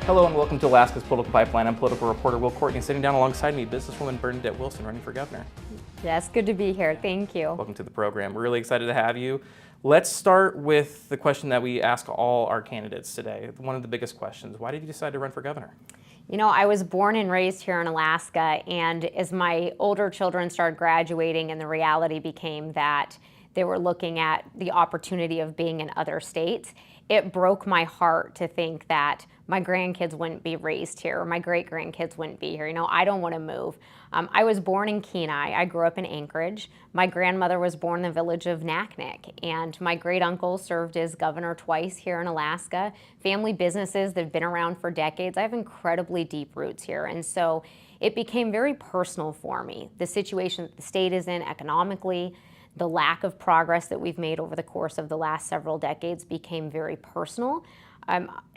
Hello and welcome to Alaska's Political Pipeline. I'm political reporter Will Courtney. Sitting down alongside me, businesswoman Bernadette Wilson, running for governor. Yes, good to be here. Thank you. Welcome to the program. We're really excited to have you. Let's start with the question that we ask all our candidates today. One of the biggest questions. Why did you decide to run for governor? You know, I was born and raised here in Alaska, and as my older children started graduating and the reality became that they were looking at the opportunity of being in other states, it broke my heart to think that my grandkids wouldn't be raised here, or my great-grandkids wouldn't be here. You know, I don't want to move. I was born in Kenai. I grew up in Anchorage. My grandmother was born in the village of Naknek, and my great-uncle served as governor twice here in Alaska. Family businesses that have been around for decades. I have incredibly deep roots here, and so it became very personal for me. The situation that the state is in economically, the lack of progress that we've made over the course of the last several decades became very personal.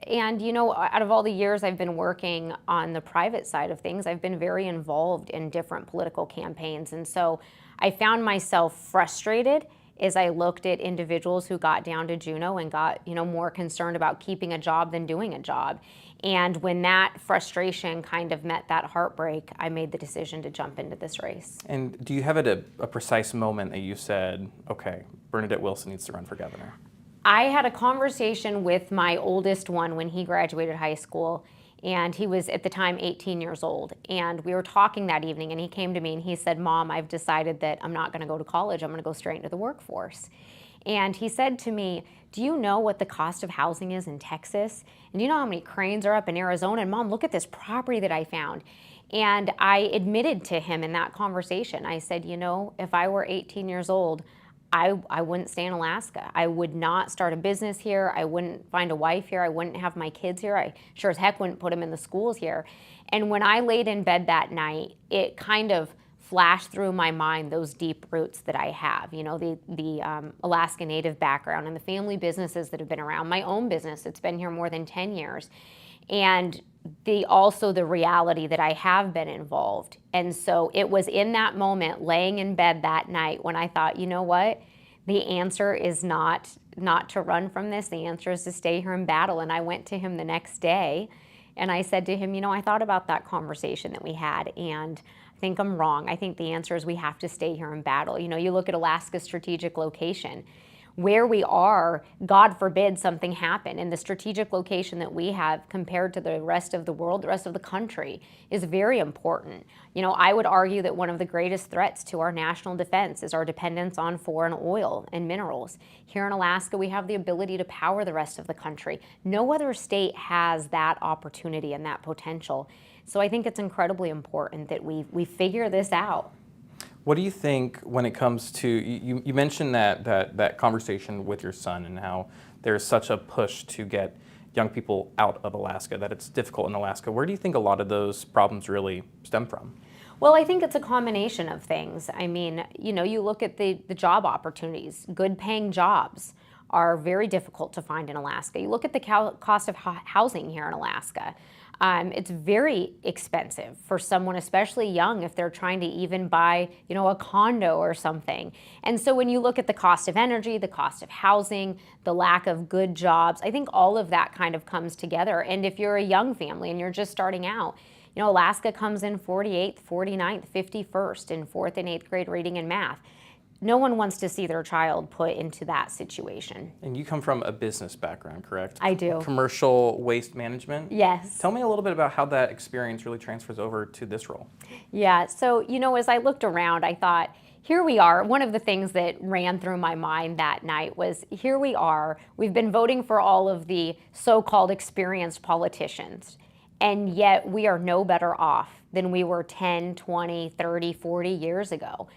And you know, out of all the years I've been working on the private side of things, I've been very involved in different political campaigns. And so I found myself frustrated as I looked at individuals who got down to Juneau and got, you know, more concerned about keeping a job than doing a job. And when that frustration kind of met that heartbreak, I made the decision to jump into this race. And do you have a precise moment that you said, okay, Bernadette Wilson needs to run for governor? I had a conversation with my oldest one when he graduated high school, and he was at the time 18 years old. And we were talking that evening, and he came to me and he said, "Mom, I've decided that I'm not going to go to college. I'm going to go straight into the workforce." And he said to me, "Do you know what the cost of housing is in Texas? And do you know how many cranes are up in Arizona? And Mom, look at this property that I found." And I admitted to him in that conversation, I said, you know, if I were 18 years old, I wouldn't stay in Alaska. I would not start a business here. I wouldn't find a wife here. I wouldn't have my kids here. I sure as heck wouldn't put them in the schools here. And when I laid in bed that night, it kind of flashed through my mind those deep roots that I have. You know, the Alaska Native background and the family businesses that have been around. My own business, it's been here more than 10 years. And also the reality that I have been involved. And so it was in that moment, laying in bed that night, when I thought, you know what? The answer is not to run from this. The answer is to stay here and battle. And I went to him the next day and I said to him, you know, I thought about that conversation that we had, and I think I'm wrong. I think the answer is we have to stay here and battle. You know, you look at Alaska's strategic location. Where we are, God forbid something happen, and the strategic location that we have compared to the rest of the world, the rest of the country, is very important. You know, I would argue that one of the greatest threats to our national defense is our dependence on foreign oil and minerals. Here in Alaska, we have the ability to power the rest of the country. No other state has that opportunity and that potential. So I think it's incredibly important that we figure this out. What do you think when it comes to, you mentioned that conversation with your son and how there's such a push to get young people out of Alaska, that it's difficult in Alaska. Where do you think a lot of those problems really stem from? Well, I think it's a combination of things. I mean, you know, you look at the job opportunities. Good paying jobs are very difficult to find in Alaska. You look at the cost of housing here in Alaska. It's very expensive for someone, especially young, if they're trying to even buy, you know, a condo or something. And so when you look at the cost of energy, the cost of housing, the lack of good jobs, I think all of that kind of comes together. And if you're a young family and you're just starting out, you know, Alaska comes in 48th, 49th, 51st in 4th and 8th grade reading and math. No one wants to see their child put into that situation. And you come from a business background, correct? I do. Commercial waste management? Yes. Tell me a little bit about how that experience really transfers over to this role. Yeah, so, you know, as I looked around, I thought, here we are. One of the things that ran through my mind that night was, here we are. We've been voting for all of the so-called experienced politicians, and yet we are no better off than we were 10, 20, 30, 40 years ago.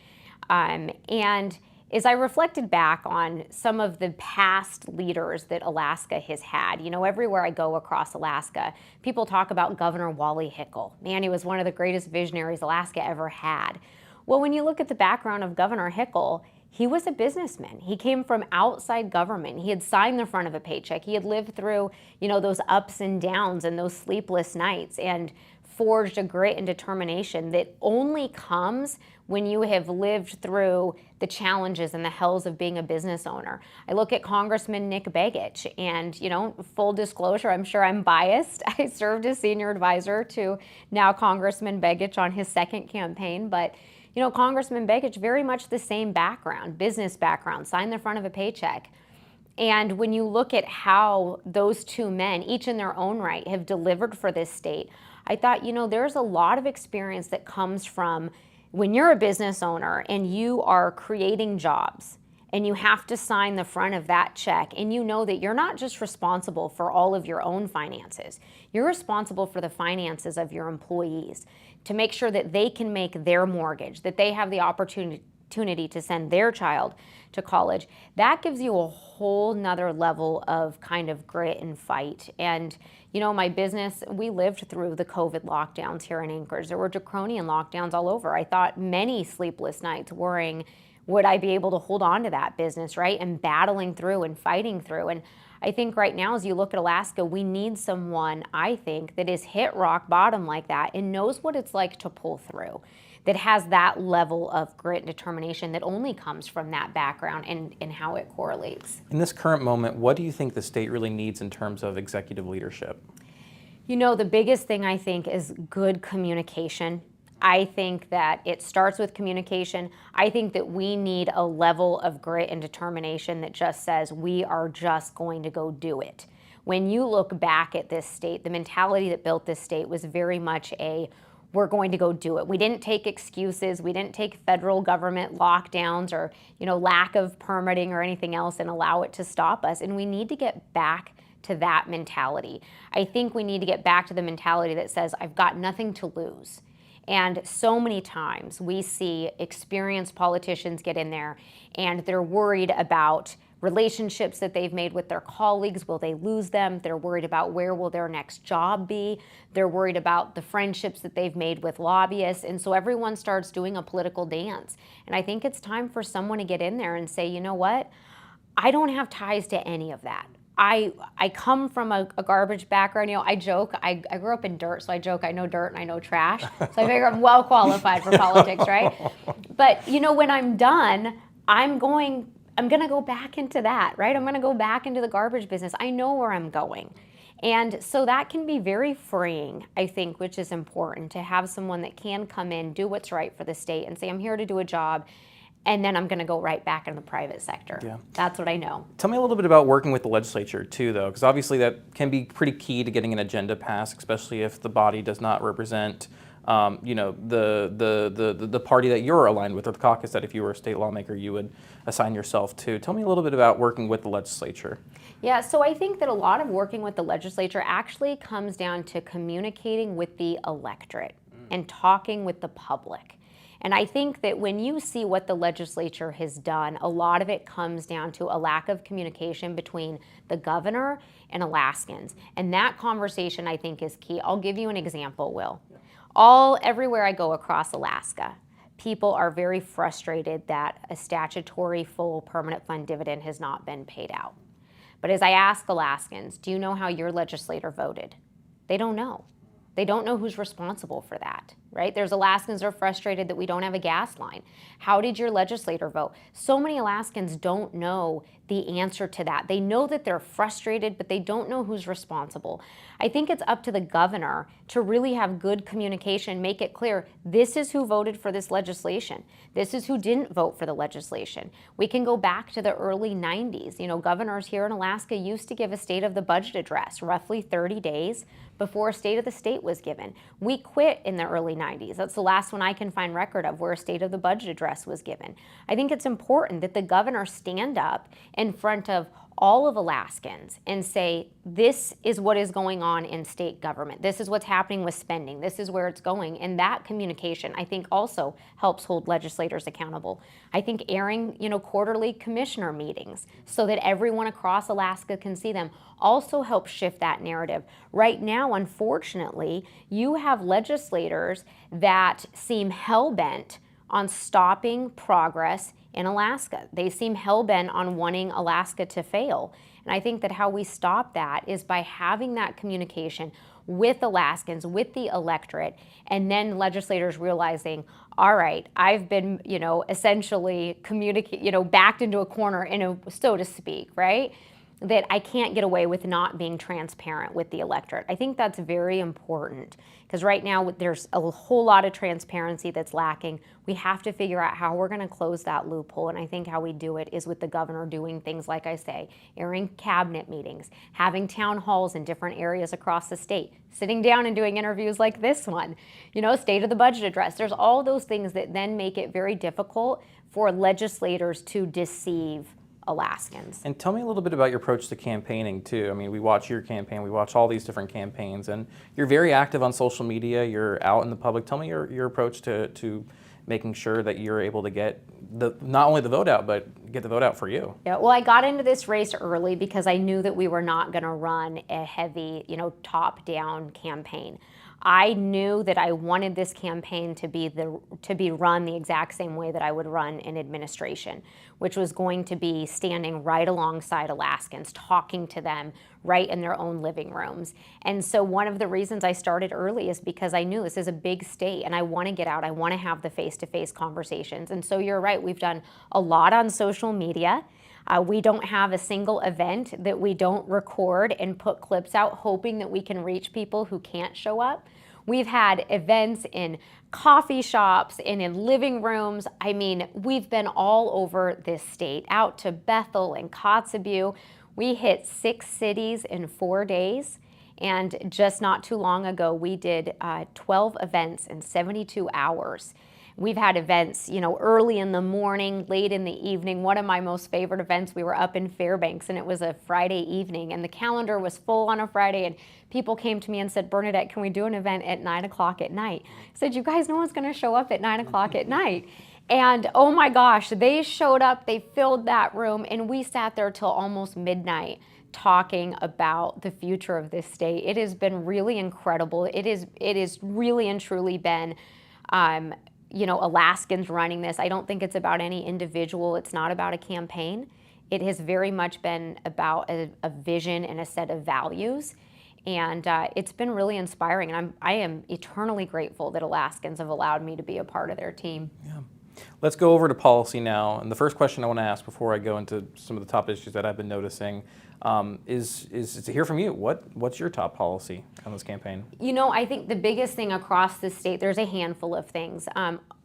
And as I reflected back on some of the past leaders that Alaska has had, you know, everywhere I go across Alaska, people talk about Governor Wally Hickel. Man, he was one of the greatest visionaries Alaska ever had. Well, when you look at the background of Governor Hickel, he was a businessman. He came from outside government. He had signed the front of a paycheck. He had lived through, you know, those ups and downs and those sleepless nights, and forged a grit and determination that only comes when you have lived through the challenges and the hells of being a business owner. I look at Congressman Nick Begich, and full disclosure, I'm sure I'm biased. I served as senior advisor to now Congressman Begich on his second campaign, but Congressman Begich, very much the same background, business background, signed the front of a paycheck. And when you look at how those two men, each in their own right, have delivered for this state, I thought, there's a lot of experience that comes from when you're a business owner and you are creating jobs and you have to sign the front of that check, and you know that you're not just responsible for all of your own finances, you're responsible for the finances of your employees to make sure that they can make their mortgage, that they have the opportunity to send their child to college. That gives you a whole nother level of kind of grit and fight. And my business, we lived through the COVID lockdowns here in Anchorage. There were draconian lockdowns all over. I thought many sleepless nights worrying, would I be able to hold on to that business, right? And battling through and fighting through. And I think right now, as you look at Alaska, we need someone, I think, that has hit rock bottom like that and knows what it's like to pull through, that has that level of grit and determination that only comes from that background and how it correlates. In this current moment, what do you think the state really needs in terms of executive leadership? The biggest thing I think is good communication. I think that it starts with communication. I think that we need a level of grit and determination that just says we are just going to go do it. When you look back at this state, the mentality that built this state was very much we're going to go do it. We didn't take excuses. We didn't take federal government lockdowns or, lack of permitting or anything else and allow it to stop us. And we need to get back to that mentality. I think we need to get back to the mentality that says, I've got nothing to lose. And so many times we see experienced politicians get in there and they're worried about relationships that they've made with their colleagues. Will they lose them? They're worried about where will their next job be. They're worried about the friendships that they've made with lobbyists. And so everyone starts doing a political dance. And I think it's time for someone to get in there and say, you know what? I don't have ties to any of that. I come from a garbage background. I joke, I grew up in dirt, so I joke I know dirt and I know trash. So I figure I'm well qualified for politics, right? But when I'm done, I'm going to go back into that, right? I'm going to go back into the garbage business. I know where I'm going. And so that can be very freeing, I think, which is important, to have someone that can come in, do what's right for the state and say, I'm here to do a job, and then I'm going to go right back in the private sector. Yeah. That's what I know. Tell me a little bit about working with the legislature too, though, because obviously that can be pretty key to getting an agenda passed, especially if the body does not represent, the party that you're aligned with, or the caucus that, if you were a state lawmaker, you would assign yourself to. Tell me a little bit about working with the legislature. Yeah, so I think that a lot of working with the legislature actually comes down to communicating with the electorate and talking with the public. And I think that when you see what the legislature has done, a lot of it comes down to a lack of communication between the governor and Alaskans. And that conversation, I think, is key. I'll give you an example, Will. Everywhere I go across Alaska, people are very frustrated that a statutory full permanent fund dividend has not been paid out. But as I ask Alaskans, do you know how your legislator voted? They don't know. They don't know who's responsible for that, right? There's Alaskans that are frustrated that we don't have a gas line. How did your legislator vote? So many Alaskans don't know the answer to that. They know that they're frustrated, but they don't know who's responsible. I think it's up to the governor to really have good communication, make it clear, this is who voted for this legislation. This is who didn't vote for the legislation. We can go back to the early 90s. Governors here in Alaska used to give a state of the budget address, roughly 30 days before a state of the state was given. We quit in the early 90s. That's the last one I can find record of where a state of the budget address was given. I think it's important that the governor stand up in front of all of Alaskans and say, this is what is going on in state government. This is what's happening with spending. This is where it's going. And that communication, I think, also helps hold legislators accountable. I think airing, quarterly commissioner meetings so that everyone across Alaska can see them also helps shift that narrative. Right now, unfortunately, you have legislators that seem hell-bent on stopping progress in Alaska. They seem hell-bent on wanting Alaska to fail. And I think that how we stop that is by having that communication with Alaskans, with the electorate, and then legislators realizing, all right, I've been, essentially backed into a corner, so to speak, right? That I can't get away with not being transparent with the electorate. I think that's very important because right now there's a whole lot of transparency that's lacking. We have to figure out how we're going to close that loophole, and I think how we do it is with the governor doing things like I say, airing cabinet meetings, having town halls in different areas across the state, sitting down and doing interviews like this one, state of the budget address. There's all those things that then make it very difficult for legislators to deceive Alaskans. And tell me a little bit about your approach to campaigning too. I mean, we watch your campaign, we watch all these different campaigns, and you're very active on social media, you're out in the public. Tell me your approach to making sure that you're able to get not only the vote out, but get the vote out for you. Yeah, well, I got into this race early because I knew that we were not going to run a heavy, top-down campaign. I knew that I wanted this campaign to be run the exact same way that I would run an administration, which was going to be standing right alongside Alaskans, talking to them right in their own living rooms. And so one of the reasons I started early is because I knew this is a big state and I want to get out. I want to have the face-to-face conversations. And so you're right, we've done a lot on social media. We don't have a single event that we don't record and put clips out hoping that we can reach people who can't show up. We've had events in coffee shops and in living rooms. I mean, we've been all over this state, out to Bethel and Kotzebue. We hit 6 cities in 4 days. And just not too long ago, we did 12 events in 72 hours. We've had events, early in the morning, late in the evening. One of my most favorite events, we were up in Fairbanks, and it was a Friday evening, and the calendar was full on a Friday, and people came to me and said, Bernadette, can we do an event at 9 o'clock at night? I said, you guys, no one's going to show up at 9 o'clock at night. And oh my gosh, they showed up, they filled that room, and we sat there till almost midnight talking about the future of this state. It has been really incredible. It is really and truly been Alaskans running this. I don't think it's about any individual. It's not about a campaign. It has very much been about a vision and a set of values. And it's been really inspiring. And I am eternally grateful that Alaskans have allowed me to be a part of their team. Yeah. Let's go over to policy now. And the first question I want to ask before I go into some of the top issues that I've been noticing is to hear from you. What's your top policy on this campaign? I think the biggest thing across the state, there's a handful of things.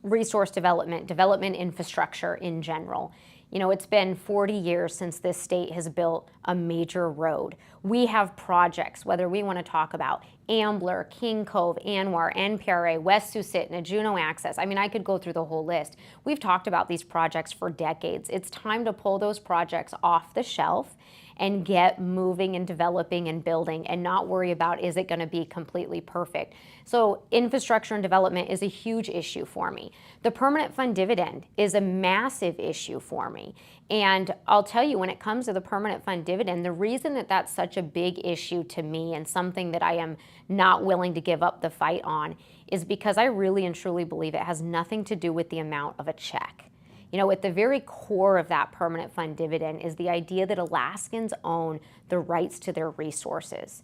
Resource development infrastructure in general. It's been 40 years since this state has built a major road. We have projects, whether we want to talk about Ambler, King Cove, Anwar, NPRA, West Susitna, Juneau Access. I mean, I could go through the whole list. We've talked about these projects for decades. It's time to pull those projects off the shelf and get moving and developing and building and not worry about, is it going to be completely perfect? So infrastructure and development is a huge issue for me. The permanent fund dividend is a massive issue for me. And I'll tell you, when it comes to the permanent fund dividend, the reason that that's such a big issue to me and something that I am not willing to give up the fight on is because I really and truly believe it has nothing to do with the amount of a check. At the very core of that permanent fund dividend is the idea that Alaskans own the rights to their resources.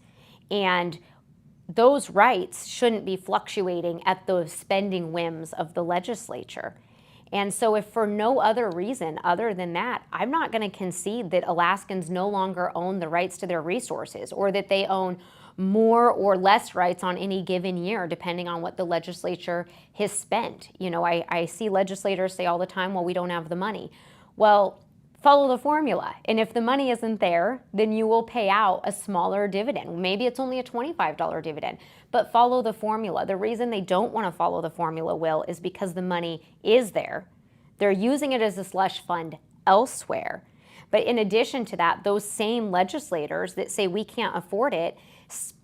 And those rights shouldn't be fluctuating at the spending whims of the legislature. And so if for no other reason other than that, I'm not going to concede that Alaskans no longer own the rights to their resources or that they own more or less rights on any given year, depending on what the legislature has spent. I see legislators say all the time, well, we don't have the money. Well, follow the formula. And if the money isn't there, then you will pay out a smaller dividend. Maybe it's only a $25 dividend, but follow the formula. The reason they don't want to follow the formula, Will, is because the money is there. They're using it as a slush fund elsewhere. But in addition to that, those same legislators that say we can't afford it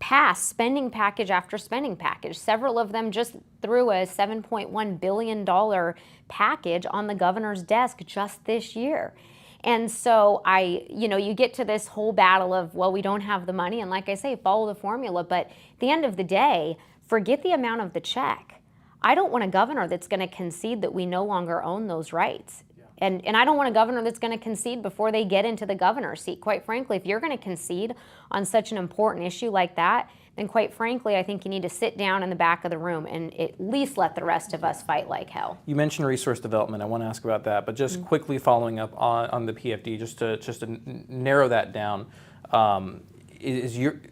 pass spending package after spending package. Several of them just threw a $7.1 billion package on the governor's desk just this year. And so you get to this whole battle of, well, we don't have the money. And like I say, follow the formula. But at the end of the day, forget the amount of the check. I don't want a governor that's going to concede that we no longer own those rights. And I don't want a governor that's going to concede before they get into the governor's seat. Quite frankly, if you're going to concede on such an important issue like that, then quite frankly, I think you need to sit down in the back of the room and at least let the rest of us fight like hell. You mentioned resource development. I want to ask about that, but just quickly following up on the PFD, just to narrow that down.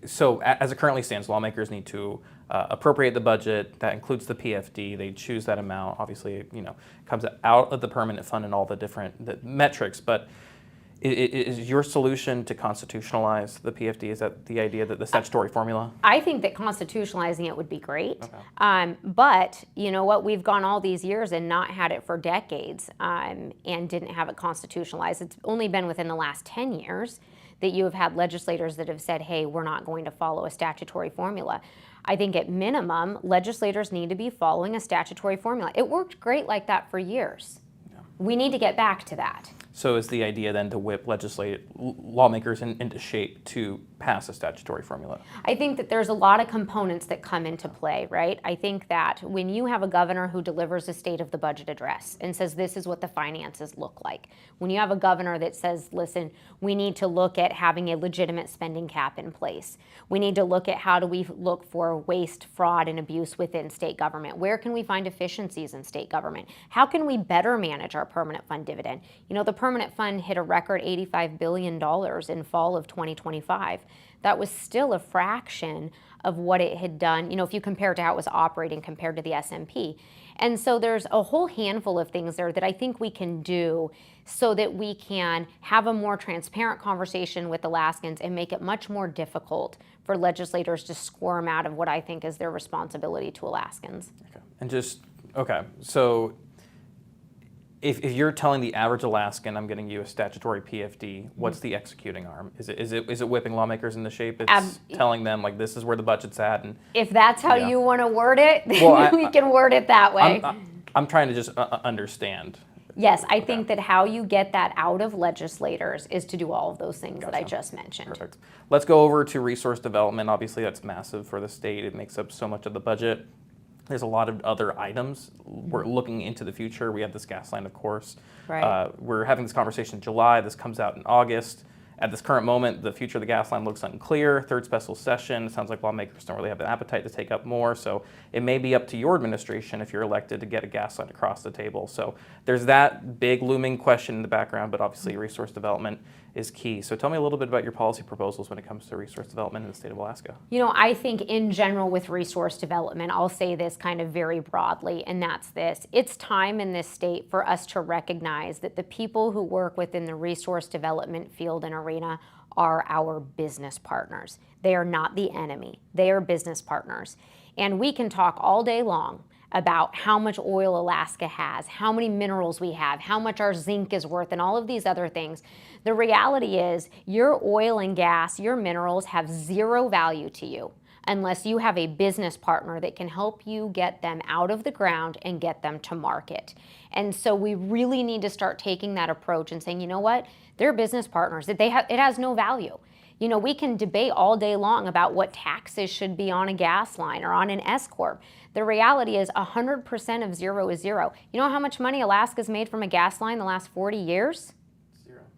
So as it currently stands, lawmakers need to appropriate the budget. That includes the PFD. They choose that amount. Obviously, it comes out of the permanent fund and all the metrics. But is your solution to constitutionalize the PFD? Is that the idea, that the statutory formula? I think that constitutionalizing it would be great. Okay. But you know what? We've gone all these years and not had it for decades and didn't have it constitutionalized. It's only been within the last 10 years that you have had legislators that have said, hey, we're not going to follow a statutory formula. I think at minimum, legislators need to be following a statutory formula. It worked great like that for years. Yeah. We need to get back to that. So is the idea then to whip lawmakers into shape to pass a statutory formula? I think that there's a lot of components that come into play, right? I think that when you have a governor who delivers a state of the budget address and says this is what the finances look like, when you have a governor that says, listen, we need to look at having a legitimate spending cap in place. We need to look at how do we look for waste, fraud, and abuse within state government. Where can we find efficiencies in state government? How can we better manage our permanent fund dividend? The permanent fund hit a record $85 billion in fall of 2025. That was still a fraction of what it had done, if you compare it to how it was operating compared to the S&P. And so there's a whole handful of things there that I think we can do so that we can have a more transparent conversation with Alaskans and make it much more difficult for legislators to squirm out of what I think is their responsibility to Alaskans. Okay. So if you're telling the average Alaskan, I'm getting you a statutory PFD, what's the executing arm? Is it whipping lawmakers into shape? It's telling them, like, this is where the budget's at? And if that's how you want to word it, we can word it that way. I'm trying to just understand. Yes, I think that how you get that out of legislators is to do all of those things that I just mentioned. Perfect. Let's go over to resource development. Obviously, that's massive for the state. It makes up so much of the budget. There's a lot of other items. We're looking into the future. We have this gas line, of course. Right. We're having this conversation in July. This comes out in August. At this current moment, the future of the gas line looks unclear. Third special session. It sounds like lawmakers don't really have an appetite to take up more. So it may be up to your administration, if you're elected, to get a gas line across the table. So there's that big looming question in the background, but obviously resource development is key. So tell me a little bit about your policy proposals when it comes to resource development in the state of Alaska. I think in general with resource development, I'll say this kind of very broadly, and that's this. It's time in this state for us to recognize that the people who work within the resource development field and arena are our business partners. They are not the enemy. They are business partners. And we can talk all day long about how much oil Alaska has, how many minerals we have, how much our zinc is worth, and all of these other things. The reality is your oil and gas, your minerals have zero value to you unless you have a business partner that can help you get them out of the ground and get them to market. And so we really need to start taking that approach and saying, you know what, they're business partners. It has no value. We can debate all day long about what taxes should be on a gas line or on an S-corp. The reality is 100% of zero is zero. You know how much money Alaska's made from a gas line the last 40 years?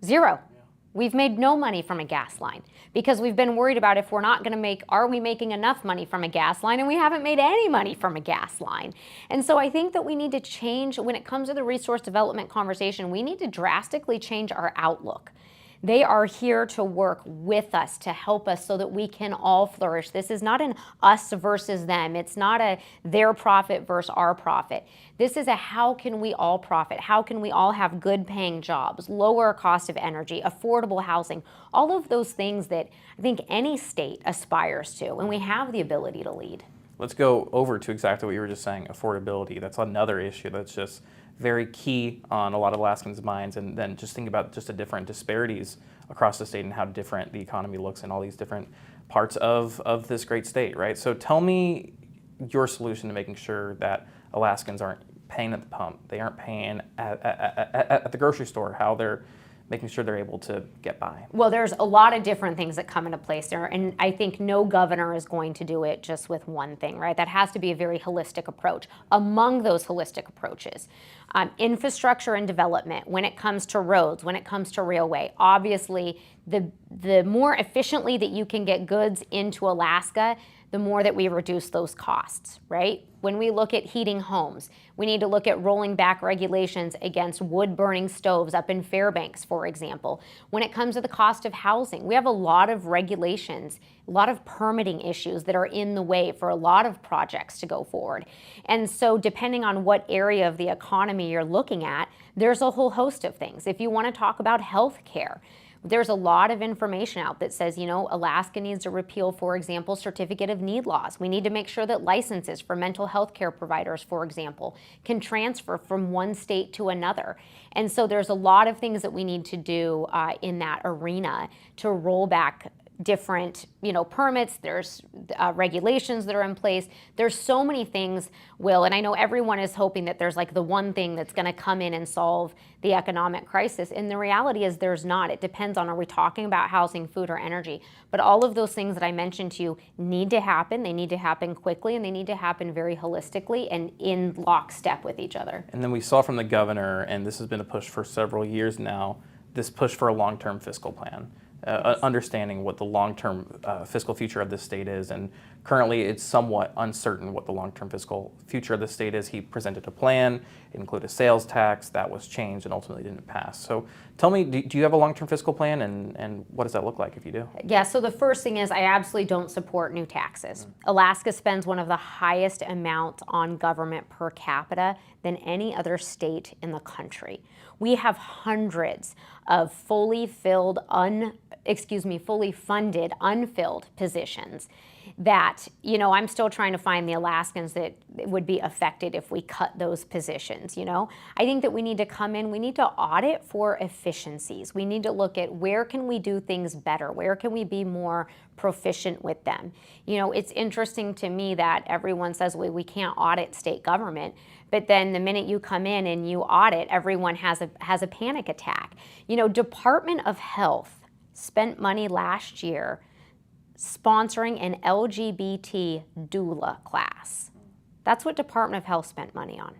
Zero. Yeah. We've made no money from a gas line because we've been worried about if we're not going to are we making enough money from a gas line? And we haven't made any money from a gas line. And so I think that we need to change, when it comes to the resource development conversation, we need to drastically change our outlook. They are here to work with us, to help us so that we can all flourish. This is not an us versus them. It's not a their profit versus our profit. This is a how can we all profit? How can we all have good paying jobs, lower cost of energy, affordable housing, all of those things that I think any state aspires to, and we have the ability to lead. Let's go over to exactly what you were just saying, affordability. That's another issue that's just very key on a lot of Alaskans' minds, and then just think about just the different disparities across the state and how different the economy looks in all these different parts of this great state, right? So tell me your solution to making sure that Alaskans aren't paying at the pump, they aren't paying at the grocery store, how they're making sure they're able to get by? Well, there's a lot of different things that come into place there, and I think no governor is going to do it just with one thing, right? That has to be a very holistic approach. Among those holistic approaches, infrastructure and development, when it comes to roads, when it comes to railway, obviously the more efficiently that you can get goods into Alaska, the more that we reduce those costs, right? When we look at heating homes, we need to look at rolling back regulations against wood-burning stoves up in Fairbanks, for example. When it comes to the cost of housing, we have a lot of regulations, a lot of permitting issues that are in the way for a lot of projects to go forward. And so depending on what area of the economy you're looking at, there's a whole host of things. If you want to talk about health care, there's a lot of information out that says, Alaska needs to repeal, for example, certificate of need laws. We need to make sure that licenses for mental health care providers, for example, can transfer from one state to another. And so there's a lot of things that we need to do in that arena to roll back different, permits. There's regulations that are in place. There's so many things, Will, and I know everyone is hoping that there's like the one thing that's going to come in and solve the economic crisis. And the reality is there's not. It depends on, are we talking about housing, food, or energy? But all of those things that I mentioned to you need to happen. They need to happen quickly, and they need to happen very holistically and in lockstep with each other. And then we saw from the governor, and this has been a push for several years now, this push for a long-term fiscal plan. Understanding what the long-term fiscal future of this state is, and currently it's somewhat uncertain what the long-term fiscal future of the state is. He presented a plan, it included a sales tax, that was changed and ultimately didn't pass. So tell me, do you have a long-term fiscal plan, and what does that look like if you do? Yeah, so the first thing is I absolutely don't support new taxes. Alaska spends one of the highest amounts on government per capita than any other state in the country. We have hundreds of fully funded, unfilled positions that, I'm still trying to find the Alaskans that would be affected if we cut those positions, I think that we need to come in, we need to audit for efficiencies. We need to look at where can we do things better? Where can we be more proficient with them? It's interesting to me that everyone says, well, we can't audit state government. But then the minute you come in and you audit, everyone has a panic attack. Department of Health spent money last year sponsoring an LGBT doula class. That's what Department of Health spent money on.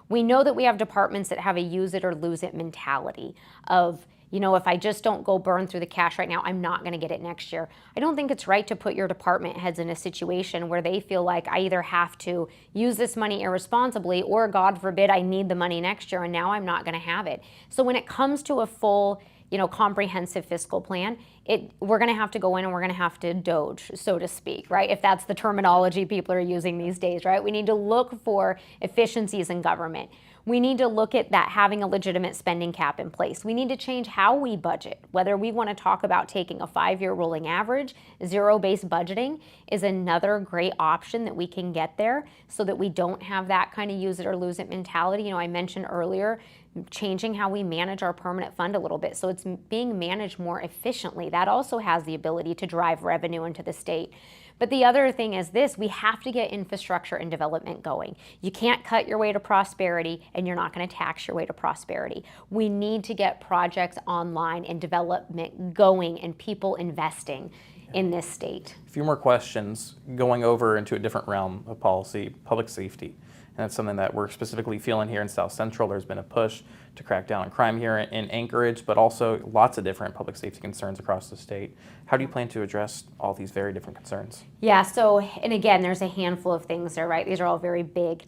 We know that we have departments that have a use it or lose it mentality of, if I just don't go burn through the cash right now, I'm not going to get it next year. I don't think it's right to put your department heads in a situation where they feel like I either have to use this money irresponsibly or, God forbid, I need the money next year and now I'm not going to have it. So when it comes to a full, comprehensive fiscal plan, we're going to have to go in and we're going to have to doge, so to speak, right? If that's the terminology people are using these days, right? We need to look for efficiencies in government. We need to look at that having a legitimate spending cap in place. We need to change how we budget. Whether we want to talk about taking a 5-year rolling average, zero-based budgeting is another great option that we can get there so that we don't have that kind of use it or lose it mentality. I mentioned earlier changing how we manage our permanent fund a little bit so it's being managed more efficiently. That also has the ability to drive revenue into the state. But the other thing is this, we have to get infrastructure and development going. You can't cut your way to prosperity and you're not going to tax your way to prosperity. We need to get projects online and development going and people investing in this state. A few more questions going over into a different realm of policy, public safety. And that's something that we're specifically feeling here in South Central. There's been a push to crack down on crime here in Anchorage, but also lots of different public safety concerns across the state. How do you plan to address all these very different concerns? Yeah, so, and again, there's a handful of things there, right? These are all very big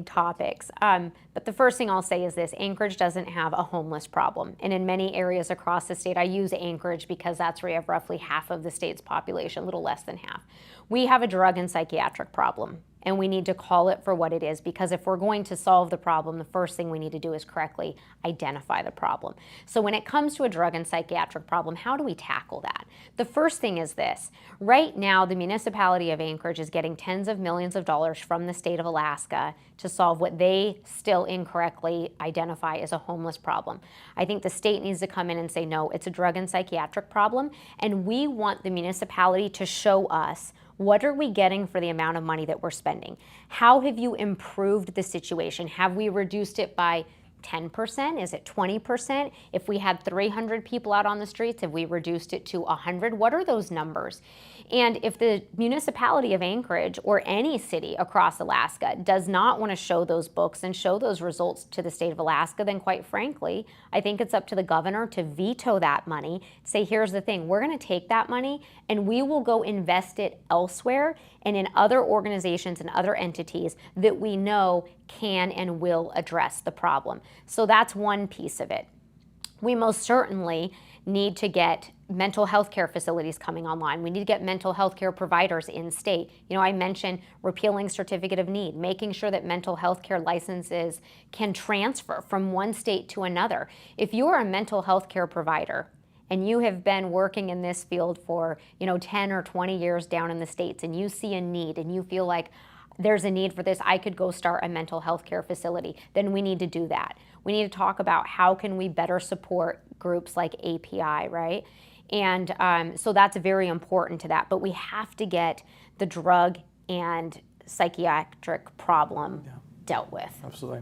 topics. But the first thing I'll say is this, Anchorage doesn't have a homeless problem. And in many areas across the state, I use Anchorage because that's where you have roughly half of the state's population, a little less than half. We have a drug and psychiatric problem. And we need to call it for what it is, because if we're going to solve the problem, the first thing we need to do is correctly identify the problem. So when it comes to a drug and psychiatric problem, how do we tackle that? The first thing is this. Right now, the municipality of Anchorage is getting tens of millions of dollars from the state of Alaska to solve what they still incorrectly identify as a homeless problem. I think the state needs to come in and say, no, it's a drug and psychiatric problem, and we want the municipality to show us what are we getting for the amount of money that we're spending? How have you improved the situation? Have we reduced it by 10%? Is it 20%? If we had 300 people out on the streets, have we reduced it to 100? What are those numbers? And if the municipality of Anchorage or any city across Alaska does not want to show those books and show those results to the state of Alaska, then quite frankly, I think it's up to the governor to veto that money. Say, here's the thing, we're going to take that money and we will go invest it elsewhere and in other organizations and other entities that we know can and will address the problem. So that's one piece of it. We most certainly need to get mental health care facilities coming online. We need to get mental health care providers in state. You know, I mentioned repealing certificate of need, making sure that mental health care licenses can transfer from one state to another. If you're a mental health care provider and you have been working in this field for, 10 or 20 years down in the States, and you see a need and you feel like there's a need for this, I could go start a mental health care facility, then we need to do that. We need to talk about how can we better support groups like API, right? And so that's very important to that. But we have to get the drug and psychiatric problem dealt with. Absolutely.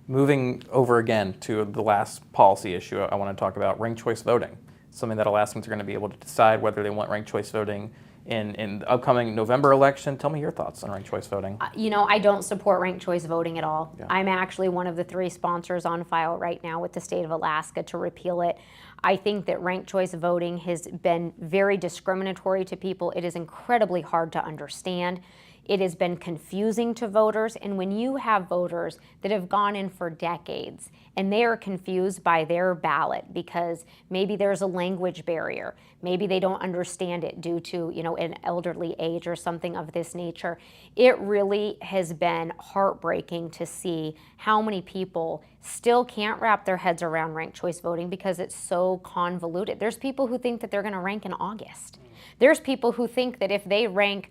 Moving over again to the last policy issue I want to talk about, ranked choice voting. Something that Alaskans are going to be able to decide whether they want ranked choice voting in the upcoming November election. Tell me your thoughts on ranked choice voting. I don't support ranked choice voting at all. Yeah. I'm actually one of the 3 sponsors on file right now with the state of Alaska to repeal it. I think that ranked choice voting has been very discriminatory to people. It is incredibly hard to understand. It has been confusing to voters, and when you have voters that have gone in for decades and they are confused by their ballot because maybe there's a language barrier, maybe they don't understand it due to, an elderly age or something of this nature, it really has been heartbreaking to see how many people still can't wrap their heads around ranked choice voting because it's so convoluted. There's people who think that they're going to rank in August. There's people who think that if they rank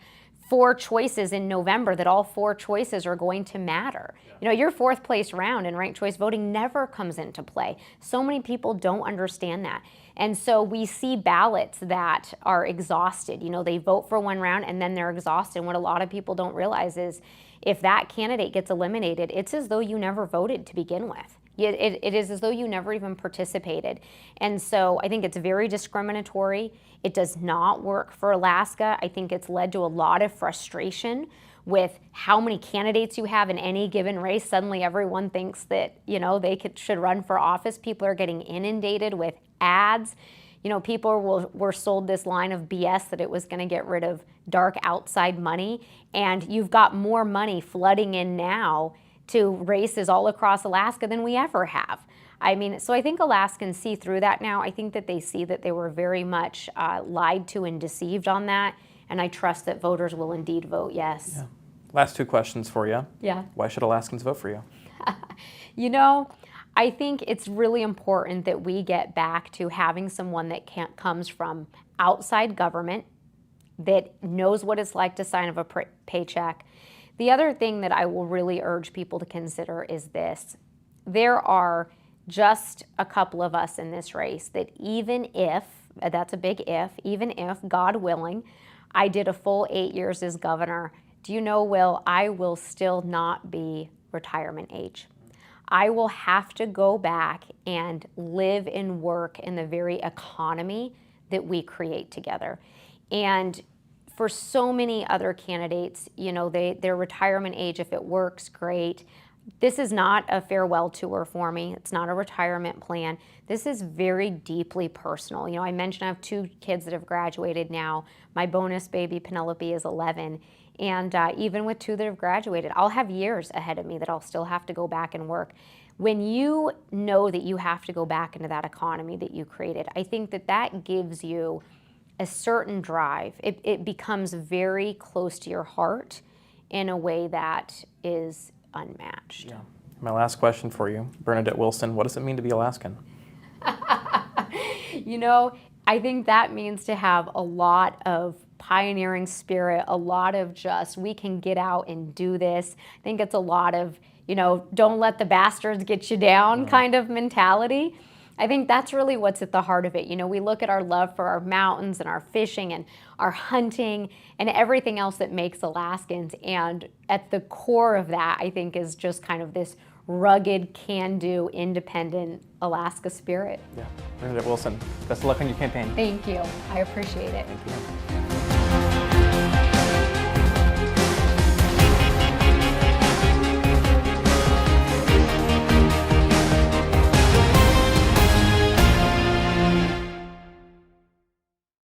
4 choices in November, that all 4 choices are going to matter. Your 4th place round in ranked choice voting never comes into play. So many people don't understand that. And so we see ballots that are exhausted. They vote for one round and then they're exhausted. And what a lot of people don't realize is if that candidate gets eliminated, it's as though you never voted to begin with. It is as though you never even participated. And so I think it's very discriminatory. It does not work for Alaska. I think it's led to a lot of frustration with how many candidates you have in any given race. Suddenly everyone thinks that, should run for office. People are getting inundated with ads. People were sold this line of BS that it was going to get rid of dark outside money. And you've got more money flooding in now to races all across Alaska than we ever have. So I think Alaskans see through that now. I think that they see that they were very much lied to and deceived on that, and I trust that voters will indeed vote yes. Yeah. Last 2 questions for you. Yeah. Why should Alaskans vote for you? I think it's really important that we get back to having someone that comes from outside government, that knows what it's like to sign up a paycheck. The other thing that I will really urge people to consider is this. There are just a couple of us in this race that even if, that's a big if, even if, God willing, I did a full 8 years as governor, do you know, Will, I will still not be retirement age. I will have to go back and live and work in the very economy that we create together. And for so many other candidates, their retirement age, if it works, great. This is not a farewell tour for me. It's not a retirement plan. This is very deeply personal. I mentioned I have 2 kids that have graduated now. My bonus baby, Penelope, is 11. And even with 2 that have graduated, I'll have years ahead of me that I'll still have to go back and work. When you know that you have to go back into that economy that you created, I think that gives you a certain drive. It becomes very close to your heart in a way that is unmatched. Yeah. My last question for you, Bernadette Wilson, what does it mean to be Alaskan? I think that means to have a lot of pioneering spirit, a lot of just, we can get out and do this. I think it's a lot of, don't let the bastards get you down kind of mentality. I think that's really what's at the heart of it. We look at our love for our mountains and our fishing and our hunting and everything else that makes Alaskans. And at the core of that, I think, is just kind of this rugged, can-do, independent Alaska spirit. Yeah. Bernadette Wilson, best of luck on your campaign. Thank you. I appreciate it. Thank you.